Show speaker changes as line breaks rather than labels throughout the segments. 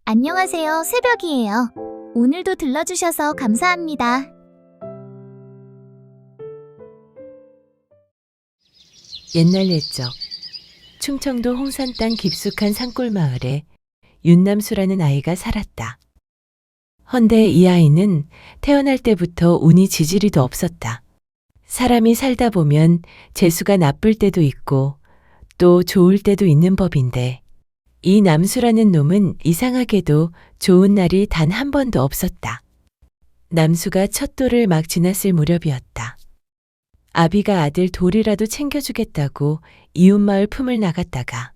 안녕하세요. 새벽이에요. 오늘도 들러주셔서 감사합니다.
옛날 옛적 충청도 홍산 땅 깊숙한 산골 마을에 윤남수라는 아이가 살았다. 헌데 이 아이는 태어날 때부터 운이 지지리도 없었다. 사람이 살다 보면 재수가 나쁠 때도 있고 또 좋을 때도 있는 법인데 이 남수라는 놈은 이상하게도 좋은 날이 단 한 번도 없었다. 남수가 첫 돌을 막 지났을 무렵이었다. 아비가 아들 돌이라도 챙겨주겠다고 이웃마을 품을 나갔다가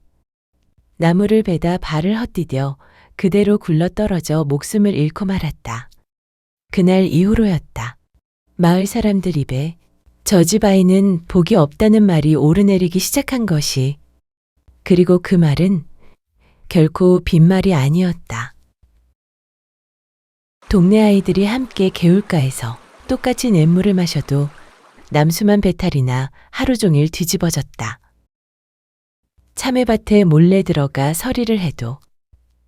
나무를 베다 발을 헛디뎌 그대로 굴러떨어져 목숨을 잃고 말았다. 그날 이후로였다. 마을 사람들 입에 저 집 아이는 복이 없다는 말이 오르내리기 시작한 것이, 그리고 그 말은 결코 빈말이 아니었다. 동네 아이들이 함께 개울가에서 똑같이 냇물을 마셔도 남수만 배탈이나 하루 종일 뒤집어졌다. 참외밭에 몰래 들어가 서리를 해도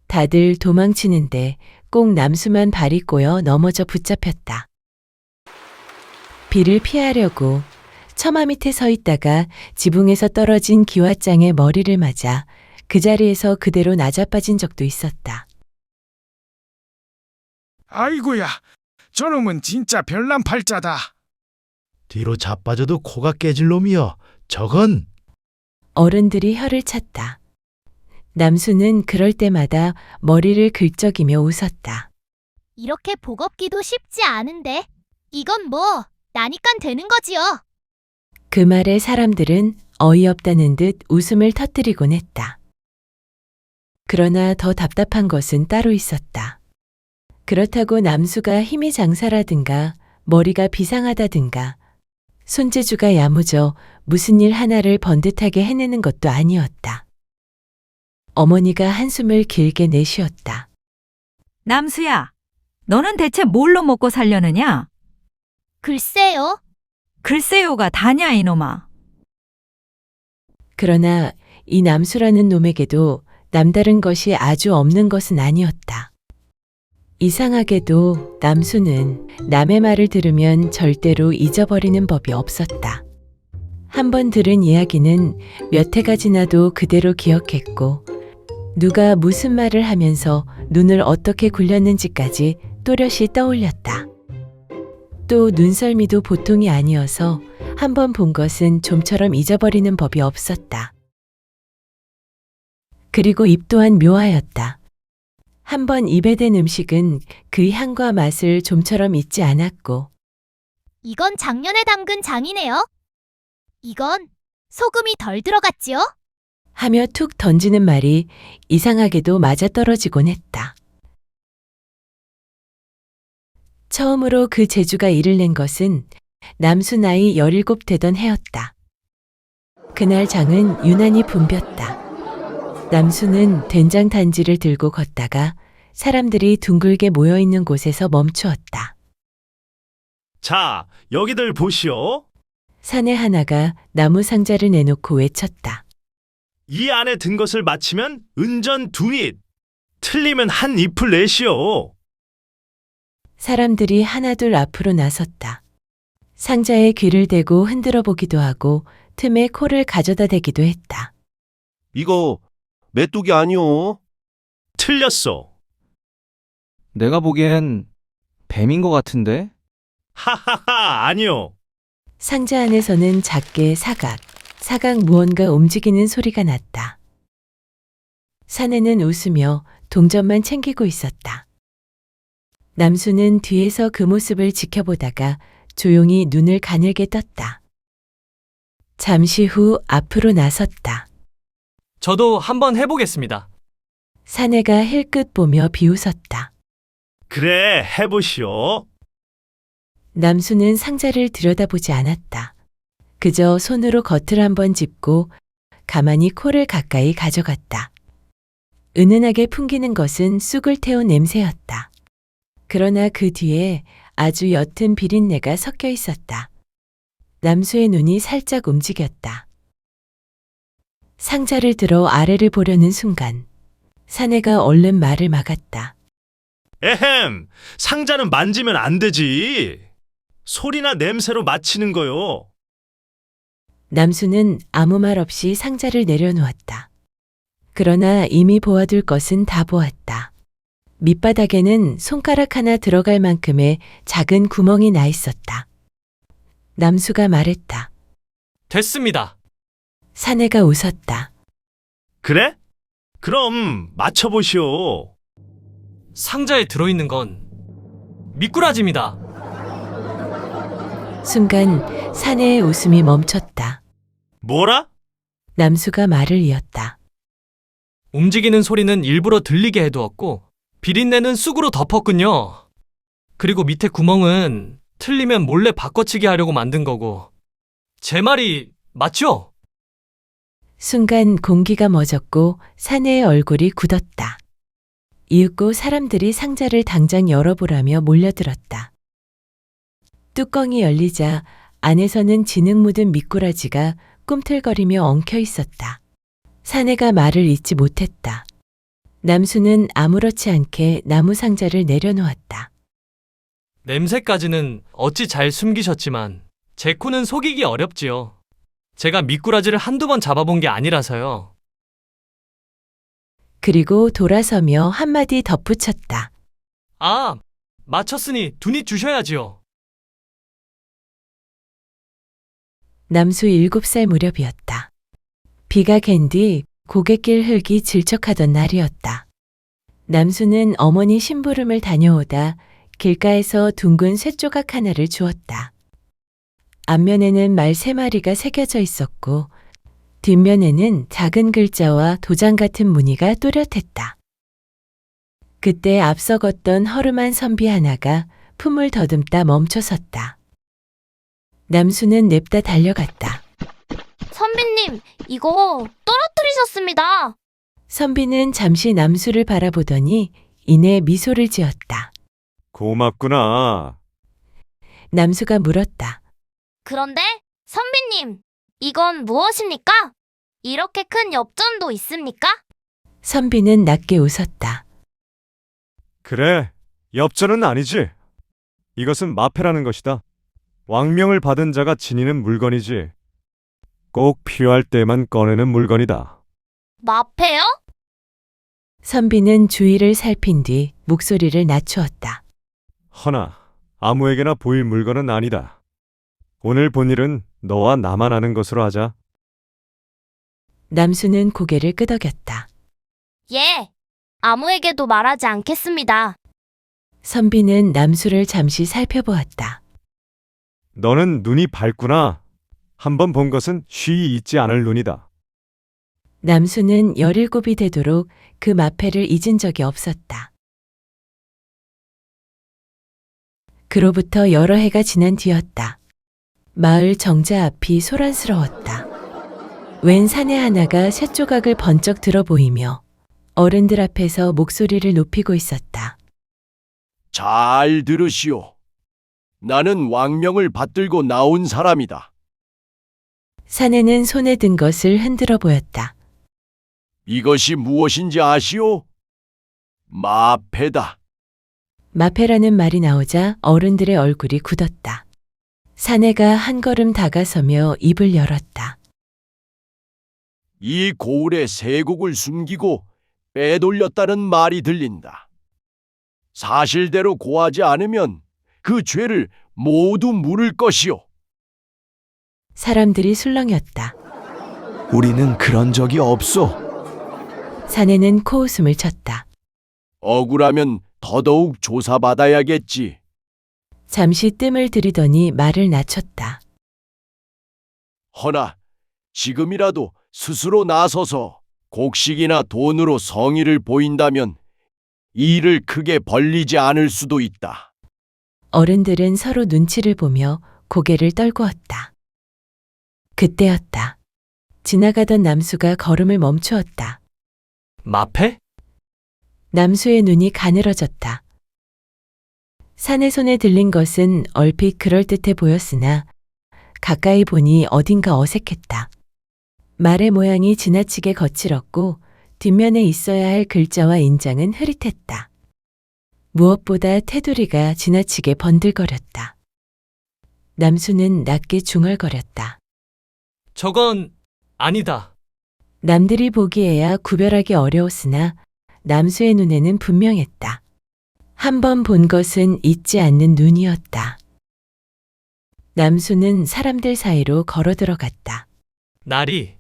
다들 도망치는데 꼭 남수만 발이 꼬여 넘어져 붙잡혔다. 비를 피하려고 처마 밑에 서 있다가 지붕에서 떨어진 기왓장에 머리를 맞아 그 자리에서 그대로 나자빠진 적도 있었다.
아이고야, 저놈은 진짜 별난팔자다.
뒤로 자빠져도 코가 깨질 놈이여. 저건
어른들이 혀를 찼다. 남수는 그럴 때마다 머리를 긁적이며 웃었다.
이렇게 복 없기도 쉽지 않은데 이건 뭐 나니깐 되는 거지요.
그 말에 사람들은 어이없다는 듯 웃음을 터뜨리곤 했다. 그러나 더 답답한 것은 따로 있었다. 그렇다고 남수가 힘이 장사라든가 머리가 비상하다든가 손재주가 야무져 무슨 일 하나를 번듯하게 해내는 것도 아니었다. 어머니가 한숨을 길게 내쉬었다.
남수야, 너는 대체 뭘로 먹고 살려느냐?
글쎄요.
글쎄요가 다냐 이놈아.
그러나 이 남수라는 놈에게도 남다른 것이 아주 없는 것은 아니었다. 이상하게도 남수는 남의 말을 들으면 절대로 잊어버리는 법이 없었다. 한번 들은 이야기는 몇 해가 지나도 그대로 기억했고, 누가 무슨 말을 하면서 눈을 어떻게 굴렸는지까지 또렷이 떠올렸다. 또 눈썰미도 보통이 아니어서 한번 본 것은 좀처럼 잊어버리는 법이 없었다. 그리고 입 또한 묘하였다. 한번 입에 댄 음식은 그 향과 맛을 좀처럼 잊지 않았고,
이건 작년에 담근 장이네요. 이건 소금이 덜 들어갔지요?
하며 툭 던지는 말이 이상하게도 맞아떨어지곤 했다. 처음으로 그 재주가 일을 낸 것은 남수 나이 17 되던 해였다. 그날 장은 유난히 붐볐다. 남수는 된장 단지를 들고 걷다가 사람들이 둥글게 모여있는 곳에서 멈추었다.
자, 여기들 보시오.
사내 하나가 나무 상자를 내놓고 외쳤다.
이 안에 든 것을 맞히면 은전 2잇, 틀리면 한 잎을 내시오.
사람들이 하나둘 앞으로 나섰다. 상자에 귀를 대고 흔들어 보기도 하고 틈에 코를 가져다 대기도 했다.
이거 메뚜기 아니오?
틀렸소.
내가 보기엔 뱀인 것 같은데?
하하하, 아니오.
상자 안에서는 작게 사각 무언가 움직이는 소리가 났다. 사내는 웃으며 동전만 챙기고 있었다. 남수는 뒤에서 그 모습을 지켜보다가 조용히 눈을 가늘게 떴다. 잠시 후 앞으로 나섰다.
저도 한번 해보겠습니다.
사내가 힐끗 보며 비웃었다.
그래, 해보시오.
남수는 상자를 들여다보지 않았다. 그저 손으로 겉을 한번 짚고 가만히 코를 가까이 가져갔다. 은은하게 풍기는 것은 쑥을 태운 냄새였다. 그러나 그 뒤에 아주 옅은 비린내가 섞여 있었다. 남수의 눈이 살짝 움직였다. 상자를 들어 아래를 보려는 순간 사내가 얼른 말을 막았다.
에헴, 상자는 만지면 안 되지. 소리나 냄새로 맞히는 거요.
남수는 아무 말 없이 상자를 내려놓았다. 그러나 이미 보아둘 것은 다 보았다. 밑바닥에는 손가락 하나 들어갈 만큼의 작은 구멍이 나 있었다. 남수가 말했다.
됐습니다.
사내가 웃었다.
그래? 그럼 맞춰보시오.
상자에 들어있는 건 미꾸라지입니다.
순간 사내의 웃음이 멈췄다.
뭐라?
남수가 말을 이었다.
움직이는 소리는 일부러 들리게 해두었고 비린내는 쑥으로 덮었군요. 그리고 밑에 구멍은 틀리면 몰래 바꿔치기 하려고 만든 거고. 제 말이 맞죠?
순간 공기가 멎었고 사내의 얼굴이 굳었다. 이윽고 사람들이 상자를 당장 열어보라며 몰려들었다. 뚜껑이 열리자 안에서는 진흙 묻은 미꾸라지가 꿈틀거리며 엉켜 있었다. 사내가 말을 잇지 못했다. 남수는 아무렇지 않게 나무 상자를 내려놓았다.
냄새까지는 어찌 잘 숨기셨지만 제 코는 속이기 어렵지요. 제가 미꾸라지를 한두 번 잡아본 게 아니라서요.
그리고 돌아서며 한마디 덧붙였다.
아, 맞췄으니 둔잇 주셔야지요.
남수 7살 무렵이었다. 비가 갠 뒤 고갯길 흙이 질척하던 날이었다. 남수는 어머니 심부름을 다녀오다 길가에서 둥근 쇠조각 하나를 주었다. 앞면에는 말 3마리가 새겨져 있었고 뒷면에는 작은 글자와 도장 같은 무늬가 또렷했다. 그때 앞서 걷던 허름한 선비 하나가 품을 더듬다 멈춰섰다. 남수는 냅다 달려갔다.
선비님, 이거 떨어뜨리셨습니다.
선비는 잠시 남수를 바라보더니 이내 미소를 지었다.
고맙구나.
남수가 물었다.
그런데 선비님, 이건 무엇입니까? 이렇게 큰 엽전도 있습니까?
선비는 낮게 웃었다.
그래, 엽전은 아니지. 이것은 마패라는 것이다. 왕명을 받은 자가 지니는 물건이지. 꼭 필요할 때만 꺼내는 물건이다.
마패요?
선비는 주위를 살핀 뒤 목소리를 낮추었다.
허나 아무에게나 보일 물건은 아니다. 오늘 본 일은 너와 나만 아는 것으로 하자.
남수는 고개를 끄덕였다.
예, 아무에게도 말하지 않겠습니다.
선비는 남수를 잠시 살펴보았다.
너는 눈이 밝구나. 한번 본 것은 쉬이 잊지 않을 눈이다.
남수는 17이 되도록 그 마패를 잊은 적이 없었다. 그로부터 여러 해가 지난 뒤였다. 마을 정자 앞이 소란스러웠다. 웬 사내 하나가 쇳조각을 번쩍 들어 보이며 어른들 앞에서 목소리를 높이고 있었다.
잘 들으시오. 나는 왕명을 받들고 나온 사람이다.
사내는 손에 든 것을 흔들어 보였다.
이것이 무엇인지 아시오? 마패다.
마패라는 말이 나오자 어른들의 얼굴이 굳었다. 사내가 한 걸음 다가서며 입을 열었다.
이 고을에 세곡을 숨기고 빼돌렸다는 말이 들린다. 사실대로 고하지 않으면 그 죄를 모두 물을 것이오.
사람들이 술렁였다.
우리는 그런 적이 없소.
사내는 코웃음을 쳤다.
억울하면 더더욱 조사받아야겠지.
잠시 뜸을 들이더니 말을 낮췄다.
허나 지금이라도 스스로 나서서 곡식이나 돈으로 성의를 보인다면 이 일을 크게 벌리지 않을 수도 있다.
어른들은 서로 눈치를 보며 고개를 떨구었다. 그때였다. 지나가던 남수가 걸음을 멈추었다.
마패?
남수의 눈이 가늘어졌다. 사내 손에 들린 것은 얼핏 그럴듯해 보였으나 가까이 보니 어딘가 어색했다. 말의 모양이 지나치게 거칠었고 뒷면에 있어야 할 글자와 인장은 흐릿했다. 무엇보다 테두리가 지나치게 번들거렸다. 남수는 낮게 중얼거렸다.
저건 아니다.
남들이 보기에야 구별하기 어려웠으나 남수의 눈에는 분명했다. 한 번 본 것은 잊지 않는 눈이었다. 남수는 사람들 사이로 걸어 들어갔다.
나리,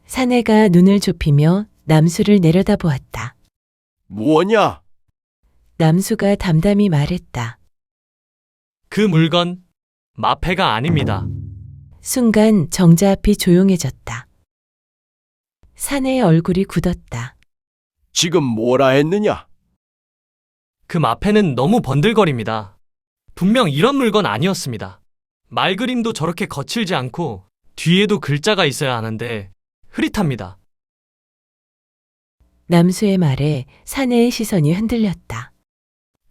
사내가 눈을 좁히며 남수를 내려다보았다.
무엇냐?
남수가 담담히 말했다.
그 물건 마패가 아닙니다.
순간 정자 앞이 조용해졌다. 사내의 얼굴이 굳었다.
지금 뭐라 했느냐?
그 마패는 너무 번들거립니다. 분명 이런 물건 아니었습니다. 말 그림도 저렇게 거칠지 않고 뒤에도 글자가 있어야 하는데 흐릿합니다.
남수의 말에 사내의 시선이 흔들렸다.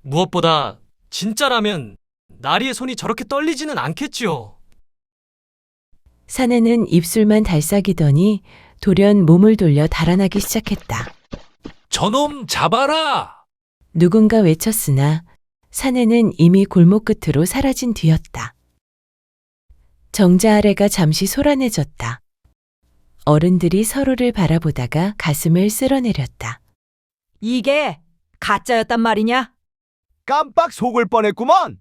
무엇보다 진짜라면 나리의 손이 저렇게 떨리지는 않겠지요.
사내는 입술만 달싹이더니 돌연 몸을 돌려 달아나기 시작했다.
저놈 잡아라!
누군가 외쳤으나 사내는 이미 골목 끝으로 사라진 뒤였다. 정자 아래가 잠시 소란해졌다. 어른들이 서로를 바라보다가 가슴을 쓸어내렸다.
이게 가짜였단 말이냐?
깜빡 속을 뻔했구먼.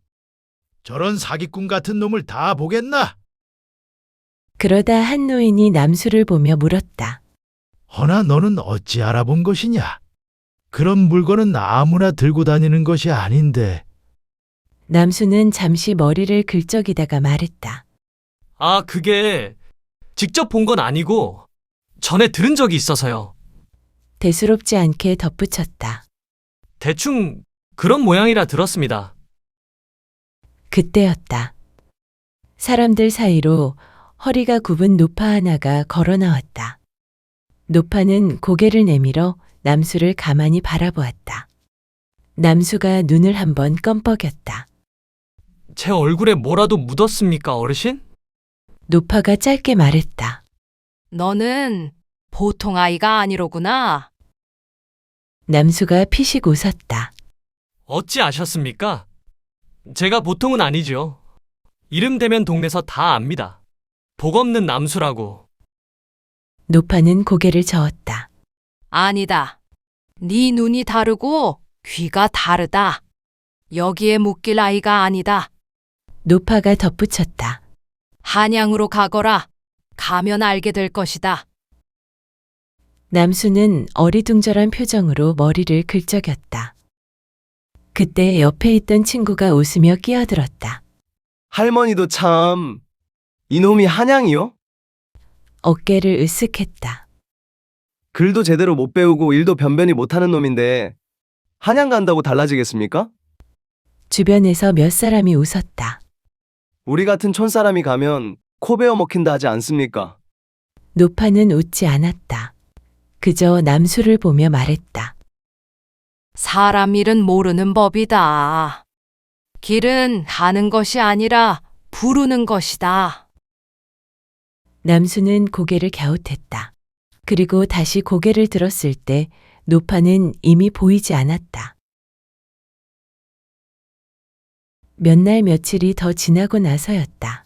저런 사기꾼 같은 놈을 다 보겠나?
그러다 한 노인이 남수를 보며 물었다.
허나 너는 어찌 알아본 것이냐? 그런 물건은 아무나 들고 다니는 것이 아닌데.
남수는 잠시 머리를 긁적이다가 말했다.
아, 그게 직접 본 건 아니고 전에 들은 적이 있어서요.
대수롭지 않게 덧붙였다.
대충 그런 모양이라 들었습니다.
그때였다. 사람들 사이로 허리가 굽은 노파 하나가 걸어 나왔다. 노파는 고개를 내밀어 남수를 가만히 바라보았다. 남수가 눈을 한번 껌뻑였다.
제 얼굴에 뭐라도 묻었습니까, 어르신?
노파가 짧게 말했다.
너는 보통 아이가 아니로구나.
남수가 피식 웃었다.
어찌 아셨습니까? 제가 보통은 아니죠. 이름 대면 동네서 다 압니다. 복 없는 남수라고.
노파는 고개를 저었다.
아니다. 네 눈이 다르고 귀가 다르다. 여기에 묶일 아이가 아니다.
노파가 덧붙였다.
한양으로 가거라. 가면 알게 될 것이다.
남수는 어리둥절한 표정으로 머리를 긁적였다. 그때 옆에 있던 친구가 웃으며 끼어들었다.
할머니도 참... 이놈이 한양이요?
어깨를 으쓱했다.
글도 제대로 못 배우고 일도 변변히 못하는 놈인데 한양 간다고 달라지겠습니까?
주변에서 몇 사람이 웃었다.
우리 같은 촌사람이 가면 코 베어 먹힌다 하지 않습니까?
노파는 웃지 않았다. 그저 남수를 보며 말했다.
사람 일은 모르는 법이다. 길은 하는 것이 아니라 부르는 것이다.
남수는 고개를 갸웃했다. 그리고 다시 고개를 들었을 때 노파는 이미 보이지 않았다. 몇 날 며칠이 더 지나고 나서였다.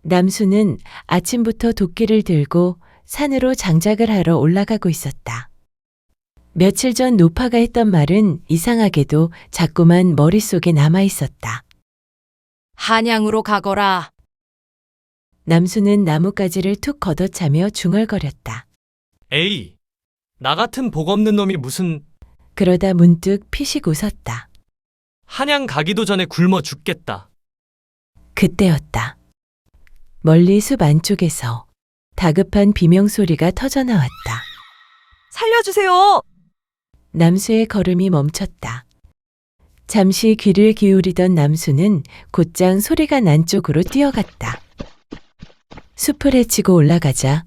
남수는 아침부터 도끼를 들고 산으로 장작을 하러 올라가고 있었다. 며칠 전 노파가 했던 말은 이상하게도 자꾸만 머릿속에 남아 있었다.
한양으로 가거라.
남수는 나뭇가지를 툭 걷어차며 중얼거렸다.
에이, 나 같은 복 없는 놈이 무슨...
그러다 문득 피식 웃었다.
한양 가기도 전에 굶어 죽겠다.
그때였다. 멀리 숲 안쪽에서 다급한 비명소리가 터져나왔다.
살려주세요.
남수의 걸음이 멈췄다. 잠시 귀를 기울이던 남수는 곧장 소리가 난 쪽으로 뛰어갔다. 숲을 헤치고 올라가자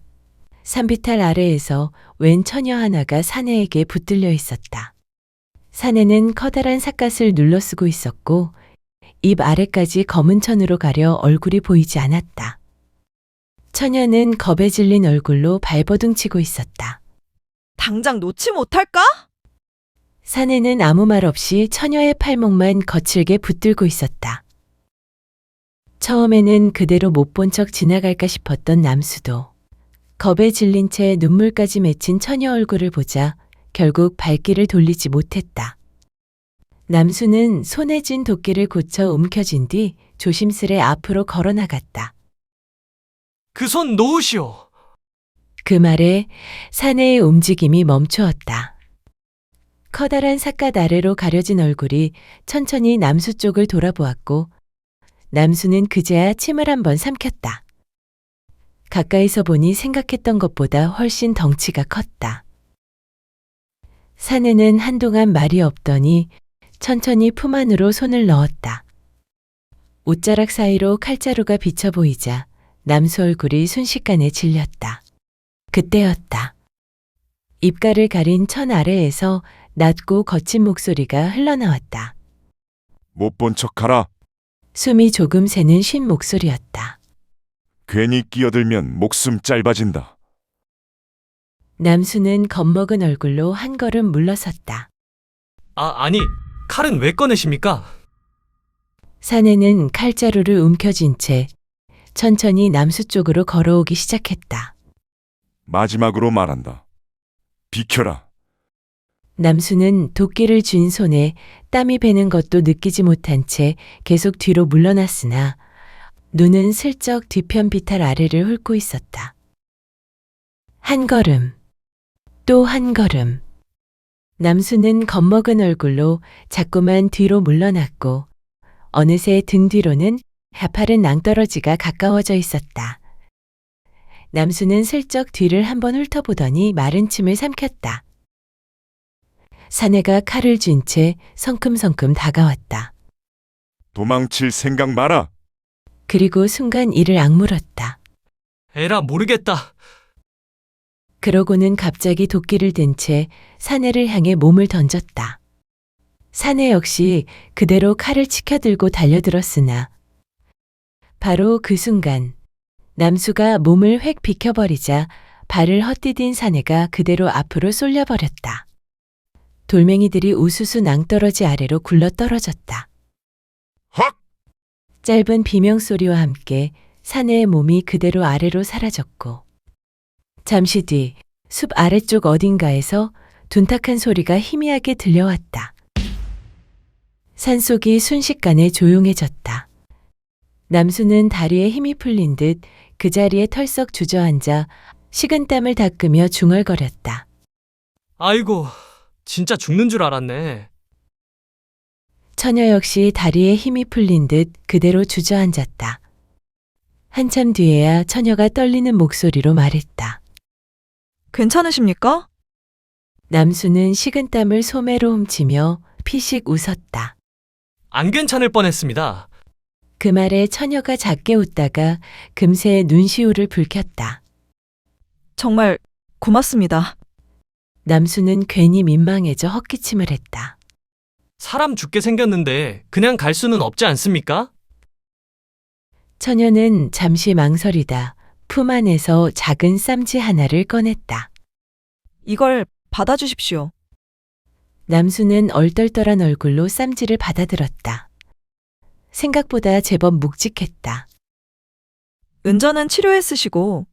산비탈 아래에서 웬 처녀 하나가 사내에게 붙들려 있었다. 사내는 커다란 삿갓을 눌러쓰고 있었고 입 아래까지 검은 천으로 가려 얼굴이 보이지 않았다. 처녀는 겁에 질린 얼굴로 발버둥치고 있었다.
당장 놓지 못할까?
사내는 아무 말 없이 처녀의 팔목만 거칠게 붙들고 있었다. 처음에는 그대로 못 본 척 지나갈까 싶었던 남수도 겁에 질린 채 눈물까지 맺힌 처녀 얼굴을 보자 결국 발길을 돌리지 못했다. 남수는 손에 쥔 도끼를 고쳐 움켜쥔 뒤 조심스레 앞으로 걸어 나갔다.
그 손 놓으시오.
그 말에 사내의 움직임이 멈추었다. 커다란 삿갓 아래로 가려진 얼굴이 천천히 남수 쪽을 돌아보았고 남수는 그제야 침을 한번 삼켰다. 가까이서 보니 생각했던 것보다 훨씬 덩치가 컸다. 사내는 한동안 말이 없더니 천천히 품 안으로 손을 넣었다. 옷자락 사이로 칼자루가 비쳐 보이자 남수 얼굴이 순식간에 질렸다. 그때였다. 입가를 가린 천 아래에서 낮고 거친 목소리가 흘러나왔다.
못 본 척하라.
숨이 조금 새는 쉰 목소리였다.
괜히 끼어들면 목숨 짧아진다.
남수는 겁먹은 얼굴로 한 걸음 물러섰다.
아니, 칼은 왜 꺼내십니까?
사내는 칼자루를 움켜쥔 채 천천히 남수 쪽으로 걸어오기 시작했다.
마지막으로 말한다. 비켜라.
남수는 도끼를 쥔 손에 땀이 배는 것도 느끼지 못한 채 계속 뒤로 물러났으나 눈은 슬쩍 뒤편 비탈 아래를 훑고 있었다. 한 걸음, 또 한 걸음. 남수는 겁먹은 얼굴로 자꾸만 뒤로 물러났고 어느새 등 뒤로는 가파른 낭떠러지가 가까워져 있었다. 남수는 슬쩍 뒤를 한번 훑어보더니 마른 침을 삼켰다. 사내가 칼을 쥔 채 성큼성큼 다가왔다.
도망칠 생각 마라.
그리고 순간 이를 악물었다.
에라 모르겠다.
그러고는 갑자기 도끼를 든 채 사내를 향해 몸을 던졌다. 사내 역시 그대로 칼을 치켜들고 달려들었으나 바로 그 순간 남수가 몸을 획 비켜버리자 발을 헛디딘 사내가 그대로 앞으로 쏠려버렸다. 돌멩이들이 우수수 낭떠러지 아래로 굴러 떨어졌다.
헉!
짧은 비명소리와 함께 사내의 몸이 그대로 아래로 사라졌고 잠시 뒤 숲 아래쪽 어딘가에서 둔탁한 소리가 희미하게 들려왔다. 산속이 순식간에 조용해졌다. 남수는 다리에 힘이 풀린 듯 그 자리에 털썩 주저앉아 식은땀을 닦으며 중얼거렸다.
아이고, 진짜 죽는 줄 알았네.
처녀 역시 다리에 힘이 풀린 듯 그대로 주저앉았다. 한참 뒤에야 처녀가 떨리는 목소리로 말했다.
괜찮으십니까?
남수는 식은땀을 소매로 훔치며 피식 웃었다.
안 괜찮을 뻔했습니다.
그 말에 처녀가 작게 웃다가 금세 눈시울을 붉혔다.
정말 고맙습니다.
남수는 괜히 민망해져 헛기침을 했다.
사람 죽게 생겼는데 그냥 갈 수는 없지 않습니까?
처녀는 잠시 망설이다 품 안에서 작은 쌈지 하나를 꺼냈다.
이걸 받아주십시오.
남수는 얼떨떨한 얼굴로 쌈지를 받아들었다. 생각보다 제법 묵직했다.
은전은 치료에 쓰시고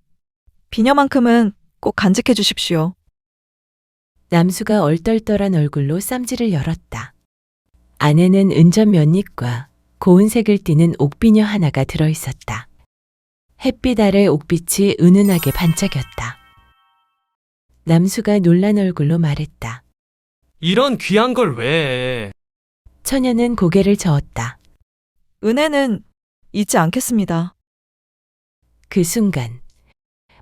비녀만큼은 꼭 간직해 주십시오.
남수가 얼떨떨한 얼굴로 쌈지를 열었다. 안에는 은전 면잎과 고운 색을 띠는 옥비녀 하나가 들어있었다. 햇빛 아래 옥빛이 은은하게 반짝였다. 남수가 놀란 얼굴로 말했다.
이런 귀한 걸 왜?
처녀는 고개를 저었다.
은혜는 잊지 않겠습니다.
그 순간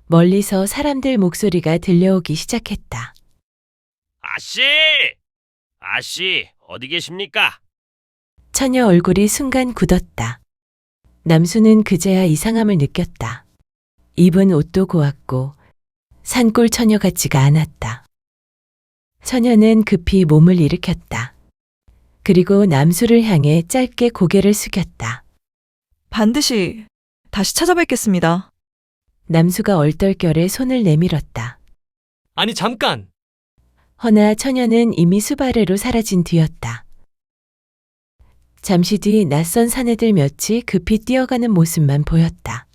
멀리서 사람들 목소리가 들려오기 시작했다.
아씨! 아씨, 어디 계십니까?
처녀 얼굴이 순간 굳었다. 남수는 그제야 이상함을 느꼈다. 입은 옷도 고왔고 산골 처녀 같지가 않았다. 처녀는 급히 몸을 일으켰다. 그리고 남수를 향해 짧게 고개를 숙였다.
반드시 다시 찾아뵙겠습니다.
남수가 얼떨결에 손을 내밀었다.
아니 잠깐!
허나 처녀는 이미 숲 아래로 사라진 뒤였다. 잠시 뒤 낯선 사내들 몇이 급히 뛰어가는 모습만 보였다.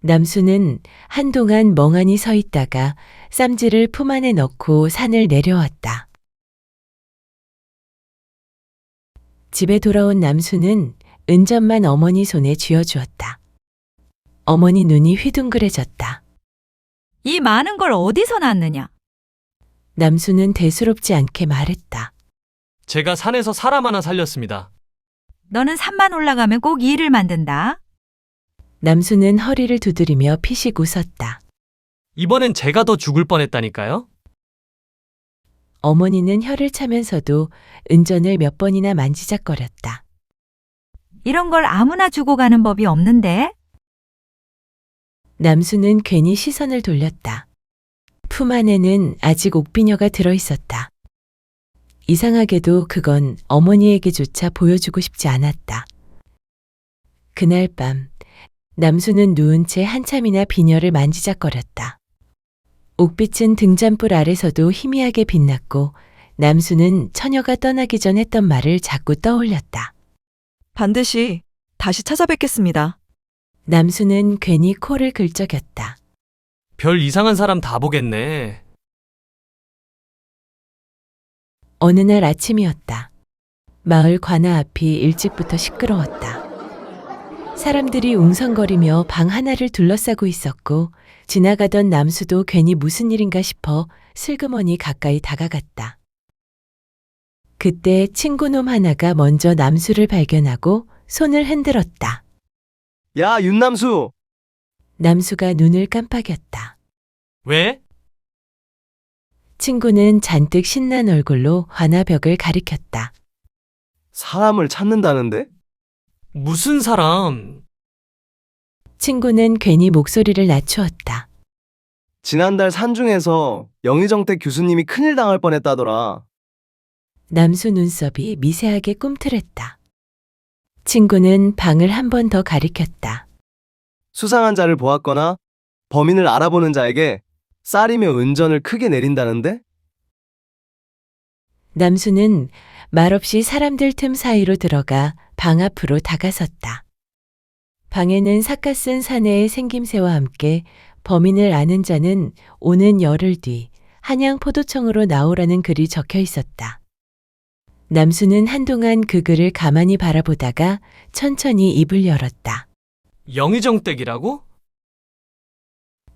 남수는 한동안 멍하니 서 있다가 쌈지를 품 안에 넣고 산을 내려왔다. 집에 돌아온 남수는 은전만 어머니 손에 쥐어주었다. 어머니 눈이 휘둥그레졌다.
이 많은 걸 어디서 났느냐?
남수는 대수롭지 않게 말했다.
제가 산에서 사람 하나 살렸습니다.
너는 산만 올라가면 꼭 일을 만든다.
남수는 허리를 두드리며 피식 웃었다.
이번엔 제가 더 죽을 뻔했다니까요?
어머니는 혀를 차면서도 은전을 몇 번이나 만지작거렸다.
이런 걸 아무나 주고 가는 법이 없는데?
남수는 괜히 시선을 돌렸다. 품 안에는 아직 옥비녀가 들어있었다. 이상하게도 그건 어머니에게조차 보여주고 싶지 않았다. 그날 밤 남수는 누운 채 한참이나 비녀를 만지작거렸다. 옥빛은 등잔불 아래서도 희미하게 빛났고 남수는 처녀가 떠나기 전 했던 말을 자꾸 떠올렸다.
반드시 다시 찾아뵙겠습니다.
남수는 괜히 코를 긁적였다.
별 이상한 사람 다 보겠네.
어느 날 아침이었다. 마을 관아 앞이 일찍부터 시끄러웠다. 사람들이 웅성거리며 방 하나를 둘러싸고 있었고 지나가던 남수도 괜히 무슨 일인가 싶어 슬그머니 가까이 다가갔다. 그때 친구놈 하나가 먼저 남수를 발견하고 손을 흔들었다.
야, 윤남수!
남수가 눈을 깜빡였다.
왜?
친구는 잔뜩 신난 얼굴로 관아벽을 가리켰다.
사람을 찾는다는데?
무슨 사람?
친구는 괜히 목소리를 낮추었다.
지난달 산중에서 영의정택 교수님이 큰일 당할 뻔했다더라.
남수 눈썹이 미세하게 꿈틀했다. 친구는 방을 한 번 더 가리켰다.
수상한 자를 보았거나 범인을 알아보는 자에게 쌀이며 은전을 크게 내린다는데?
남수는 말없이 사람들 틈 사이로 들어가 방 앞으로 다가섰다. 방에는 삿갓쓴 사내의 생김새와 함께 범인을 아는 자는 오는 열흘 뒤 한양 포도청으로 나오라는 글이 적혀 있었다. 남수는 한동안 그 글을 가만히 바라보다가 천천히 입을 열었다.
영의정댁이라고?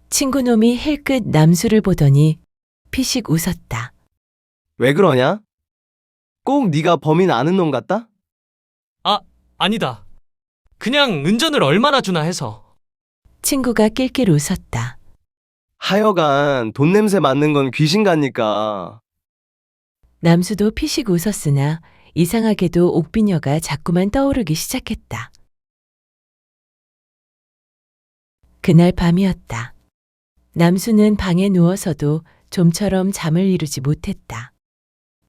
친구놈이 힐끗 남수를 보더니 피식 웃었다.
왜 그러냐? 꼭 네가 범인 아는 놈 같다?
아니다. 그냥 은전을 얼마나 주나 해서.
친구가 낄낄 웃었다.
하여간 돈 냄새 맡는 건 귀신 같니까.
남수도 피식 웃었으나 이상하게도 옥비녀가 자꾸만 떠오르기 시작했다. 그날 밤이었다. 남수는 방에 누워서도 좀처럼 잠을 이루지 못했다.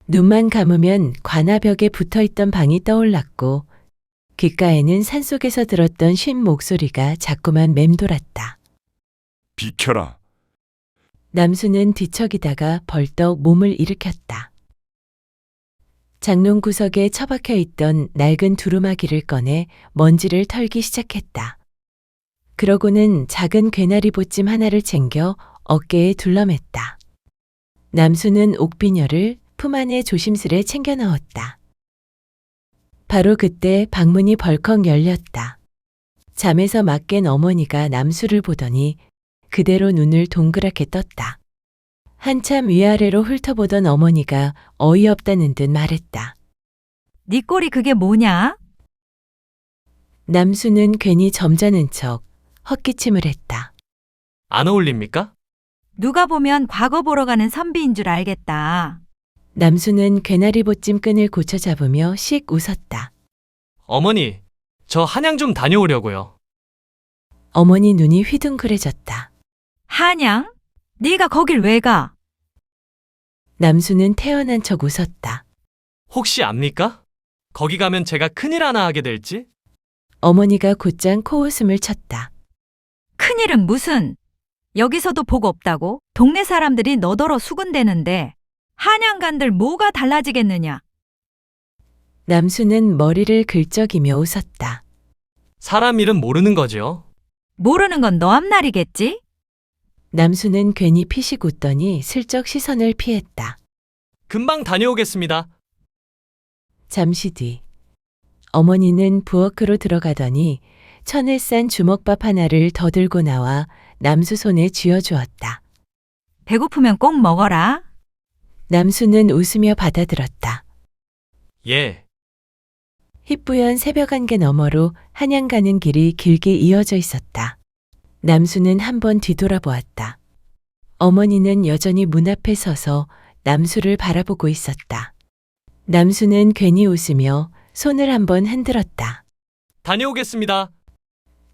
눈만 감으면 관아벽에 붙어있던 방이 떠올랐고 귓가에는 산속에서 들었던 쉰 목소리가 자꾸만 맴돌았다.
비켜라.
남수는 뒤척이다가 벌떡 몸을 일으켰다. 장롱 구석에 처박혀 있던 낡은 두루마기를 꺼내 먼지를 털기 시작했다. 그러고는 작은 괴나리 보찜 하나를 챙겨 어깨에 둘러맸다. 남수는 옥비녀를 품 안에 조심스레 챙겨 넣었다. 바로 그때 방문이 벌컥 열렸다. 잠에서 막 깬 어머니가 남수를 보더니 그대로 눈을 동그랗게 떴다. 한참 위아래로 훑어보던 어머니가 어이없다는 듯 말했다.
네 꼴이 그게 뭐냐?
남수는 괜히 점잖은 척 헛기침을 했다.
안 어울립니까?
누가 보면 과거 보러 가는 선비인 줄 알겠다.
남수는 괴나리 보찜 끈을 고쳐 잡으며 씩 웃었다.
어머니, 저 한양 좀 다녀오려고요.
어머니 눈이 휘둥그레졌다.
한양? 네가 거길 왜 가?
남수는 태연한 척 웃었다.
혹시 압니까? 거기 가면 제가 큰일 하나 하게 될지?
어머니가 곧장 코웃음을 쳤다.
큰일은 무슨? 여기서도 복 없다고? 동네 사람들이 너더러 수군대는데 한양간들 뭐가 달라지겠느냐?
남수는 머리를 긁적이며 웃었다.
사람 일은 모르는 거죠.
모르는 건 너 앞날이겠지?
남수는 괜히 피식 웃더니 슬쩍 시선을 피했다.
금방 다녀오겠습니다.
잠시 뒤 어머니는 부엌으로 들어가더니 천을 싼 주먹밥 하나를 더 들고 나와 남수 손에 쥐어주었다.
배고프면 꼭 먹어라.
남수는 웃으며 받아들었다.
예.
희뿌연 새벽 안개 너머로 한양 가는 길이 길게 이어져 있었다. 남수는 한번 뒤돌아보았다. 어머니는 여전히 문 앞에 서서 남수를 바라보고 있었다. 남수는 괜히 웃으며 손을 한번 흔들었다.
다녀오겠습니다.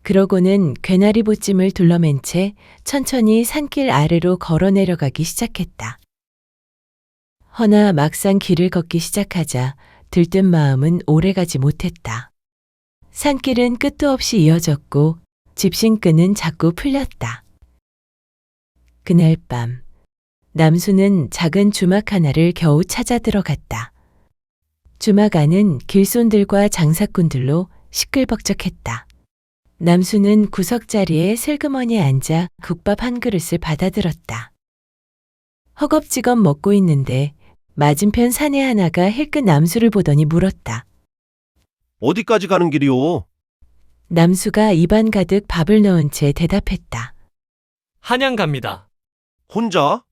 그러고는 괴나리 보찜을 둘러맨 채 천천히 산길 아래로 걸어 내려가기 시작했다. 허나 막상 길을 걷기 시작하자 들뜬 마음은 오래가지 못했다. 산길은 끝도 없이 이어졌고 집신끈은 자꾸 풀렸다. 그날 밤 남수는 작은 주막 하나를 겨우 찾아 들어갔다. 주막 안은 길손들과 장사꾼들로 시끌벅적했다. 남수는 구석자리에 슬그머니 앉아 국밥 한 그릇을 받아들었다. 허겁지겁 먹고 있는데 맞은편 사내 하나가 힐끗 남수를 보더니 물었다.
어디까지 가는 길이오?
남수가 입안 가득 밥을 넣은 채 대답했다.
한양 갑니다.
혼자?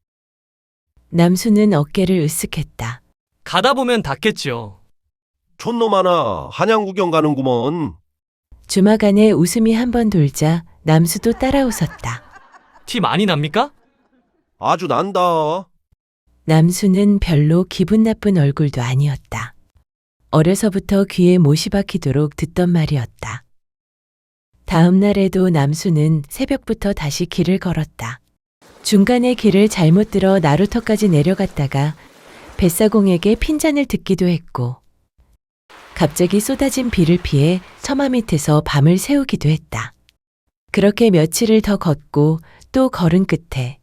남수는 어깨를 으쓱했다.
가다 보면 닿겠지요.
촌놈 하나 한양 구경 가는구먼.
주막 안에 웃음이 한번 돌자 남수도 따라 웃었다.
티 많이 납니까?
아주 난다.
남수는 별로 기분 나쁜 얼굴도 아니었다. 어려서부터 귀에 못이 박히도록 듣던 말이었다. 다음 날에도 남수는 새벽부터 다시 길을 걸었다. 중간에 길을 잘못 들어 나루터까지 내려갔다가 뱃사공에게 핀잔을 듣기도 했고 갑자기 쏟아진 비를 피해 처마 밑에서 밤을 새우기도 했다. 그렇게 며칠을 더 걷고 또 걸은 끝에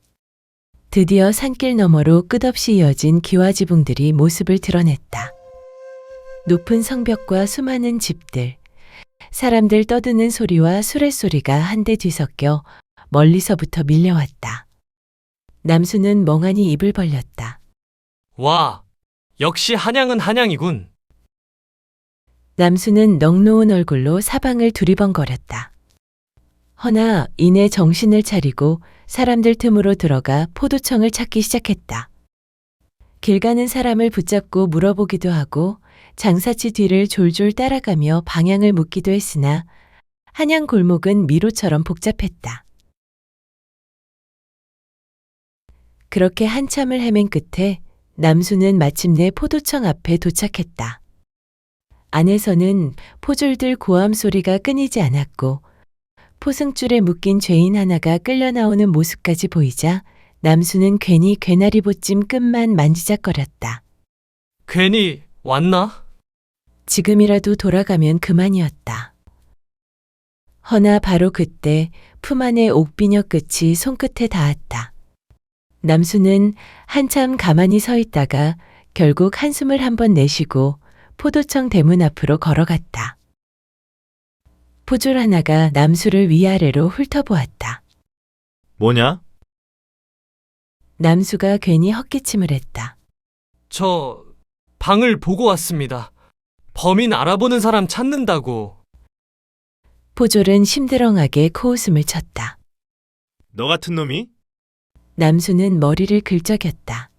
드디어 산길 너머로 끝없이 이어진 기와지붕들이 모습을 드러냈다. 높은 성벽과 수많은 집들, 사람들 떠드는 소리와 수레소리가 한데 뒤섞여 멀리서부터 밀려왔다. 남수는 멍하니 입을 벌렸다.
와, 역시 한양은 한양이군.
남수는 넋놓은 얼굴로 사방을 두리번거렸다. 허나 이내 정신을 차리고 사람들 틈으로 들어가 포도청을 찾기 시작했다. 길 가는 사람을 붙잡고 물어보기도 하고 장사치 뒤를 졸졸 따라가며 방향을 묻기도 했으나 한양 골목은 미로처럼 복잡했다. 그렇게 한참을 헤맨 끝에 남수는 마침내 포도청 앞에 도착했다. 안에서는 포졸들 고함 소리가 끊이지 않았고 포승줄에 묶인 죄인 하나가 끌려 나오는 모습까지 보이자 남수는 괜히 괴나리 보찜 끝만 만지작거렸다.
괜히 왔나?
지금이라도 돌아가면 그만이었다. 허나 바로 그때 품 안의 옥비녀 끝이 손끝에 닿았다. 남수는 한참 가만히 서 있다가 결국 한숨을 한번 내쉬고 포도청 대문 앞으로 걸어갔다. 포졸 하나가 남수를 위아래로 훑어보았다.
뭐냐?
남수가 괜히 헛기침을 했다.
저 방을 보고 왔습니다. 범인 알아보는 사람 찾는다고.
포졸은 심드렁하게 코웃음을 쳤다.
너 같은 놈이?
남수는 머리를 긁적였다.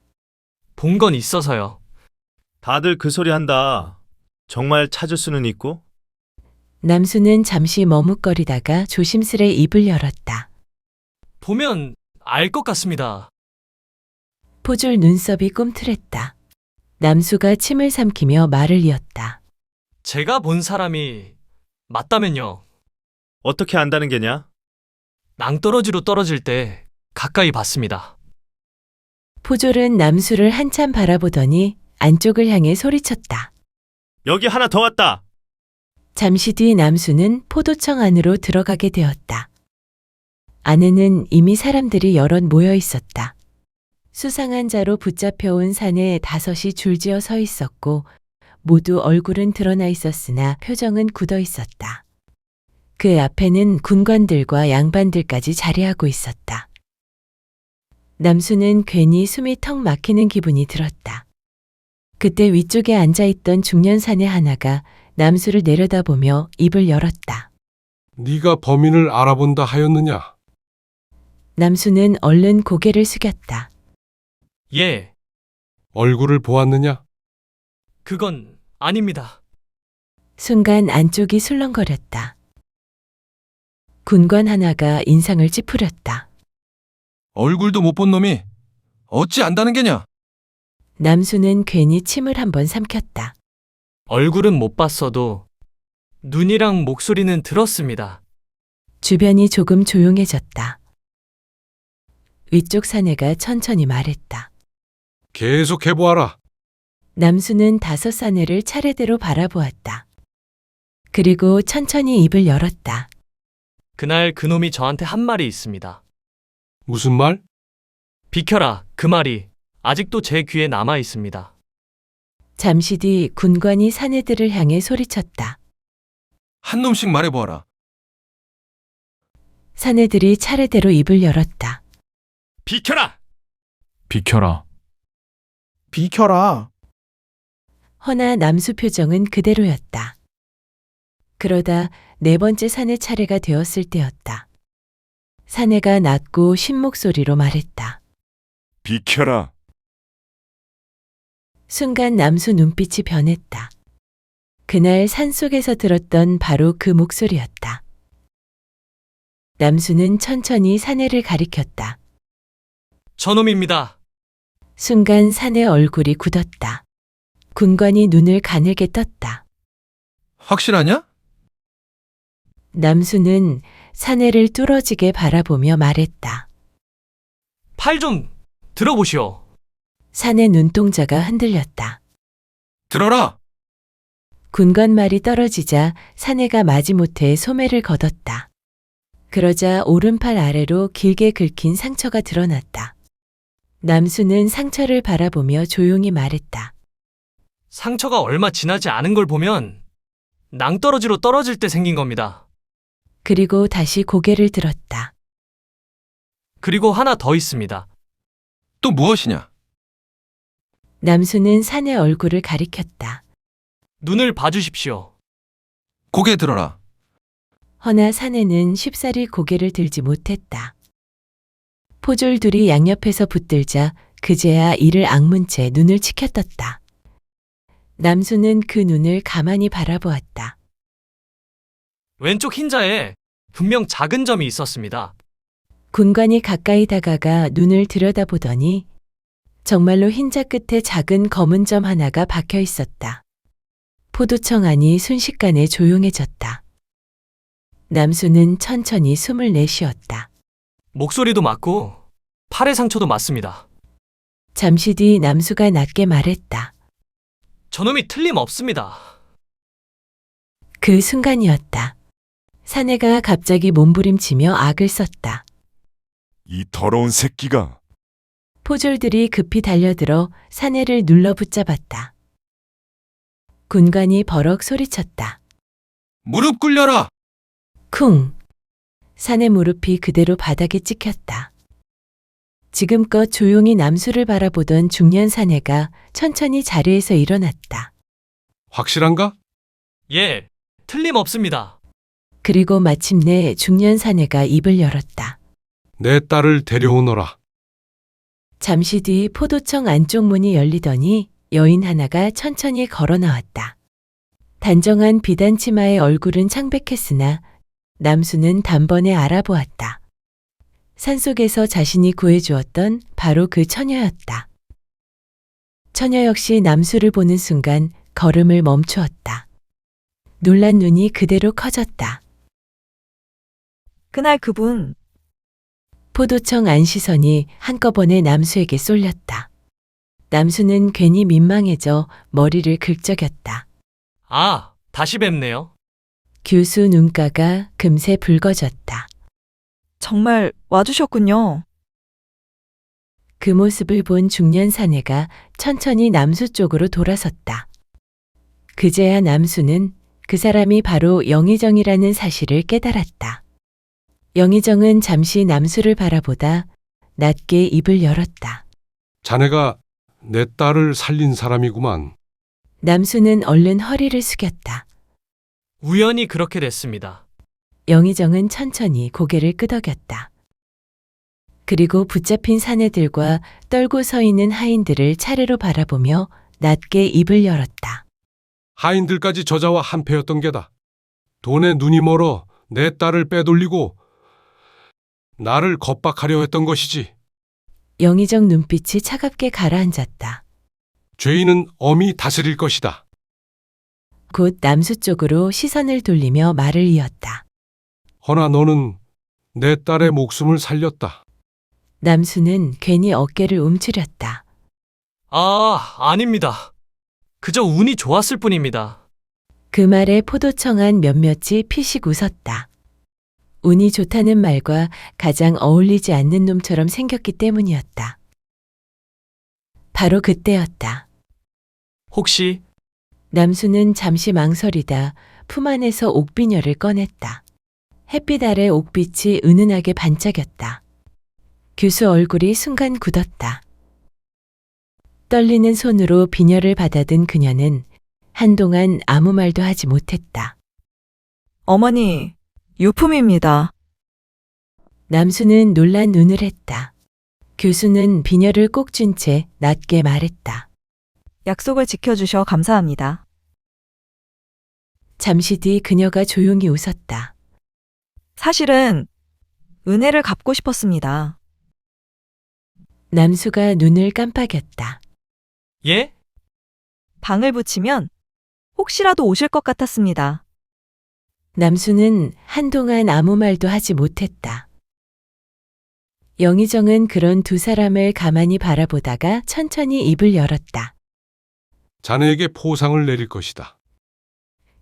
본 건 있어서요.
다들 그 소리 한다. 정말 찾을 수는 있고?
남수는 잠시 머뭇거리다가 조심스레 입을 열었다.
보면 알 것 같습니다.
포졸 눈썹이 꿈틀했다. 남수가 침을 삼키며 말을 이었다.
제가 본 사람이 맞다면요.
어떻게 안다는 게냐?
낭떠러지로 떨어질 때 가까이 봤습니다.
포졸은 남수를 한참 바라보더니 안쪽을 향해 소리쳤다.
여기 하나 더 왔다.
잠시 뒤 남수는 포도청 안으로 들어가게 되었다. 안에는 이미 사람들이 여럿 모여 있었다. 수상한 자로 붙잡혀온 산에 다섯이 줄지어 서 있었고 모두 얼굴은 드러나 있었으나 표정은 굳어 있었다. 그 앞에는 군관들과 양반들까지 자리하고 있었다. 남수는 괜히 숨이 턱 막히는 기분이 들었다. 그때 위쪽에 앉아있던 중년 사내 하나가 남수를 내려다보며 입을 열었다.
네가 범인을 알아본다 하였느냐?
남수는 얼른 고개를 숙였다.
예,
얼굴을 보았느냐?
그건 아닙니다.
순간 안쪽이 술렁거렸다. 군관 하나가 인상을 찌푸렸다.
얼굴도 못 본 놈이 어찌 안다는 게냐?
남수는 괜히 침을 한번 삼켰다.
얼굴은 못 봤어도 눈이랑 목소리는 들었습니다.
주변이 조금 조용해졌다. 위쪽 사내가 천천히 말했다.
계속 해보아라.
남수는 다섯 사내를 차례대로 바라보았다. 그리고 천천히 입을 열었다.
그날 그놈이 저한테 한 말이 있습니다.
무슨 말?
비켜라, 그 말이 아직도 제 귀에 남아 있습니다.
잠시 뒤 군관이 사내들을 향해 소리쳤다.
한 놈씩 말해보아라.
사내들이 차례대로 입을 열었다.
비켜라!
비켜라.
비켜라.
허나 남수 표정은 그대로였다. 그러다 네 번째 사내 차례가 되었을 때였다. 사내가 낮고 쉰 목소리로 말했다.
비켜라.
순간 남수 눈빛이 변했다. 그날 산속에서 들었던 바로 그 목소리였다. 남수는 천천히 사내를 가리켰다.
저놈입니다.
순간 사내 얼굴이 굳었다. 군관이 눈을 가늘게 떴다.
확실하냐?
남수는 사내를 뚫어지게 바라보며 말했다.
팔 좀 들어보시오.
사내 눈동자가 흔들렸다.
들어라.
군관 말이 떨어지자 사내가 마지못해 소매를 걷었다. 그러자 오른팔 아래로 길게 긁힌 상처가 드러났다. 남수는 상처를 바라보며 조용히 말했다.
상처가 얼마 지나지 않은 걸 보면 낭떠러지로 떨어질 때 생긴 겁니다.
그리고 다시 고개를 들었다.
그리고 하나 더 있습니다.
또 무엇이냐?
남수는 사내 얼굴을 가리켰다.
눈을 봐주십시오.
고개 들어라.
허나 사내는 쉽사리 고개를 들지 못했다. 포졸들이 양옆에서 붙들자 그제야 이를 악문 채 눈을 치켜떴다. 남수는 그 눈을 가만히 바라보았다.
왼쪽 흰자에 분명 작은 점이 있었습니다.
군관이 가까이 다가가 눈을 들여다보더니 정말로 흰자 끝에 작은 검은 점 하나가 박혀 있었다. 포도청 안이 순식간에 조용해졌다. 남수는 천천히 숨을 내쉬었다.
목소리도 맞고 팔의 상처도 맞습니다.
잠시 뒤 남수가 낮게 말했다.
저놈이 틀림없습니다.
그 순간이었다. 사내가 갑자기 몸부림치며 악을 썼다.
이 더러운 새끼가.
포졸들이 급히 달려들어 사내를 눌러 붙잡았다. 군관이 버럭 소리쳤다.
무릎 꿇려라.
쿵! 사내 무릎이 그대로 바닥에 찍혔다. 지금껏 조용히 남수를 바라보던 중년 사내가 천천히 자리에서 일어났다.
확실한가?
예, 틀림없습니다.
그리고 마침내 중년 사내가 입을 열었다.
내 딸을 데려오너라.
잠시 뒤 포도청 안쪽 문이 열리더니 여인 하나가 천천히 걸어 나왔다. 단정한 비단 치마의 얼굴은 창백했으나 남수는 단번에 알아보았다. 산속에서 자신이 구해주었던 바로 그 처녀였다. 처녀 역시 남수를 보는 순간 걸음을 멈추었다. 놀란 눈이 그대로 커졌다.
그날 그분
포도청 안 시선이 한꺼번에 남수에게 쏠렸다. 남수는 괜히 민망해져 머리를 긁적였다.
아, 다시 뵙네요.
규수 눈가가 금세 붉어졌다.
정말 와주셨군요.
그 모습을 본 중년 사내가 천천히 남수 쪽으로 돌아섰다. 그제야 남수는 그 사람이 바로 영의정이라는 사실을 깨달았다. 영의정은 잠시 남수를 바라보다 낮게 입을 열었다.
자네가 내 딸을 살린 사람이구만.
남수는 얼른 허리를 숙였다.
우연히 그렇게 됐습니다.
영의정은 천천히 고개를 끄덕였다. 그리고 붙잡힌 사내들과 떨고 서 있는 하인들을 차례로 바라보며 낮게 입을 열었다.
하인들까지 저자와 한패였던 게다. 돈에 눈이 멀어 내 딸을 빼돌리고 나를 겁박하려 했던 것이지.
영의정 눈빛이 차갑게 가라앉았다.
죄인은 엄히 다스릴 것이다.
곧 남수 쪽으로 시선을 돌리며 말을 이었다.
허나 너는 내 딸의 목숨을 살렸다.
남수는 괜히 어깨를 움츠렸다.
아닙니다. 그저 운이 좋았을 뿐입니다.
그 말에 포도청한 몇몇이 피식 웃었다. 운이 좋다는 말과 가장 어울리지 않는 놈처럼 생겼기 때문이었다. 바로 그때였다.
혹시
남수는 잠시 망설이다 품 안에서 옥비녀를 꺼냈다. 햇빛 아래 옥빛이 은은하게 반짝였다. 교수 얼굴이 순간 굳었다. 떨리는 손으로 비녀를 받아든 그녀는 한동안 아무 말도 하지 못했다.
어머니, 유품입니다.
남수는 놀란 눈을 했다. 교수는 비녀를 꼭 쥔 채 낮게 말했다.
약속을 지켜주셔 감사합니다.
잠시 뒤 그녀가 조용히 웃었다.
사실은 은혜를 갚고 싶었습니다.
남수가 눈을 깜빡였다.
예?
방을 붙이면 혹시라도 오실 것 같았습니다.
남수는 한동안 아무 말도 하지 못했다. 영의정은 그런 두 사람을 가만히 바라보다가 천천히 입을 열었다.
자네에게 포상을 내릴 것이다.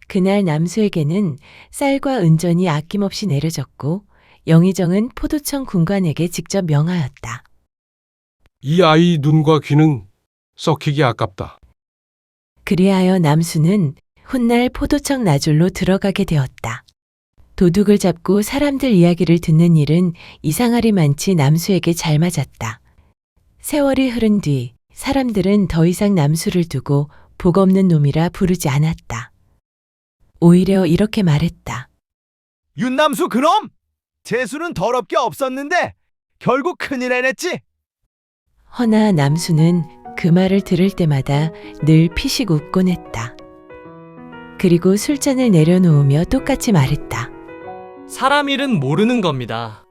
그날 남수에게는 쌀과 은전이 아낌없이 내려졌고 영의정은 포도청 군관에게 직접 명하였다.
이 아이 눈과 귀는 썩히기 아깝다.
그리하여 남수는 훗날 포도청 나졸로 들어가게 되었다. 도둑을 잡고 사람들 이야기를 듣는 일은 이상하리만치 남수에게 잘 맞았다. 세월이 흐른 뒤 사람들은 더 이상 남수를 두고 복 없는 놈이라 부르지 않았다. 오히려 이렇게 말했다.
윤남수 그놈! 재수는 더럽게 없었는데 결국 큰일 해냈지?
허나 남수는 그 말을 들을 때마다 늘 피식 웃곤 했다. 그리고 술잔을 내려놓으며 똑같이 말했다.
사람 일은 모르는 겁니다.